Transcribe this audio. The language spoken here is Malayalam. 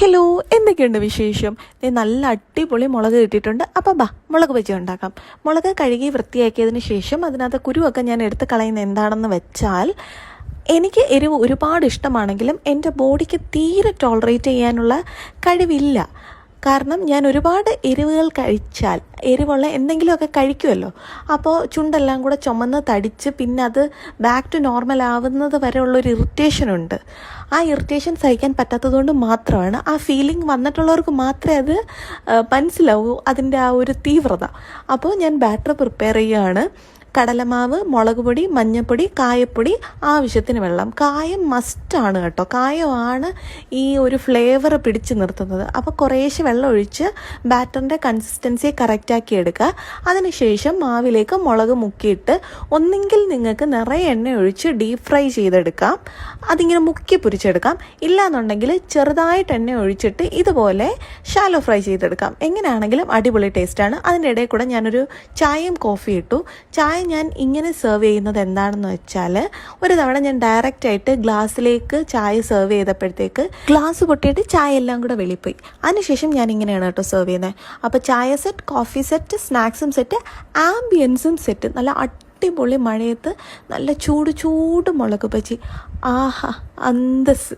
ഹലോ, എന്തൊക്കെയുണ്ട് വിശേഷം? നല്ല അടിപൊളി മുളക് കിട്ടിയിട്ടുണ്ട്. അപ്പം മുളക് ബജി ഉണ്ടാക്കാം. മുളക് കഴുകി വൃത്തിയാക്കിയതിന് ശേഷം അതിനകത്ത് കുരുവൊക്കെ ഞാൻ എടുത്ത് കളയുന്നത് എന്താണെന്ന് വെച്ചാൽ, എനിക്ക് എരിവ് ഒരുപാട് ഇഷ്ടമാണെങ്കിലും എൻ്റെ ബോഡിക്ക് തീരെ ടോളറേറ്റ് ചെയ്യാനുള്ള കഴിവില്ല. കാരണം ഞാൻ ഒരുപാട് എരിവുകൾ കഴിച്ചാൽ, എരിവുള്ള എന്തെങ്കിലുമൊക്കെ കഴിക്കുമല്ലോ, അപ്പോൾ ചുണ്ടെല്ലാം കൂടെ ചുമന്ന് തടിച്ച് പിന്നെ അത് ബാക്ക് ടു നോർമൽ ആവുന്നത് വരെ ഉള്ളൊരു ഇറിറ്റേഷനുണ്ട്. ആ ഇറിറ്റേഷൻ സഹിക്കാൻ പറ്റാത്തതുകൊണ്ട് മാത്രമാണ്, ആ ഫീലിംഗ് വന്നിട്ടുള്ളവർക്ക് മാത്രമേ അത് മനസ്സിലാവൂ, അതിൻ്റെ ആ ഒരു തീവ്രത. അപ്പോൾ ഞാൻ ബാറ്റർ പ്രിപ്പയർ ചെയ്യുകയാണ്. കടലമാവ്, മുളക് പൊടി, മഞ്ഞൾപ്പൊടി, കായപ്പൊടി, ആവശ്യത്തിന് വെള്ളം. കായം മസ്റ്റാണ് കേട്ടോ. കായമാണ് ഈ ഒരു ഫ്ലേവർ പിടിച്ചു നിർത്തുന്നത്. അപ്പോൾ കുറേശ്ശെ വെള്ളം ഒഴിച്ച് ബാറ്ററിൻ്റെ കൺസിസ്റ്റൻസി കറക്റ്റാക്കി എടുക്കുക. അതിനുശേഷം മാവിലേക്ക് മുളക് മുക്കിയിട്ട് ഒന്നെങ്കിൽ നിങ്ങൾക്ക് നിറയെ എണ്ണ ഒഴിച്ച് ഡീപ്പ് ഫ്രൈ ചെയ്തെടുക്കാം, അതിങ്ങനെ മുക്കി പൊരിച്ചെടുക്കാം. ഇല്ലാന്നുണ്ടെങ്കിൽ ചെറുതായിട്ട് എണ്ണ ഒഴിച്ചിട്ട് ഇതുപോലെ ഷാലോ ഫ്രൈ ചെയ്തെടുക്കാം. എങ്ങനെയാണെങ്കിലും അടിപൊളി ടേസ്റ്റാണ്. അതിൻ്റെ ഇടയിൽ കൂടെ ഞാനൊരു ചായയും കോഫി ഇട്ടു. ചായ ഞാൻ ഇങ്ങനെ സെർവ് ചെയ്യുന്നത് എന്താണെന്ന് വെച്ചാൽ, ഒരു തവണ ഞാൻ ഡയറക്റ്റായിട്ട് ഗ്ലാസ്സിലേക്ക് ചായ സെർവ് ചെയ്തപ്പോഴത്തേക്ക് ഗ്ലാസ് പൊട്ടിയിട്ട് ചായ എല്ലാം കൂടെ വെളിപ്പോയി. അതിനുശേഷം ഞാൻ ഇങ്ങനെയാണ് കേട്ടോ സെർവ് ചെയ്യുന്നത്. അപ്പോൾ ചായ സെറ്റ്, കോഫി സെറ്റ്, സ്നാക്സും സെറ്റ്, ആംബിയൻസും സെറ്റ്. നല്ല അടിപൊളി മഴയത്ത് നല്ല ചൂട് മുളക് ബജി. ആഹാ, അന്തസ്.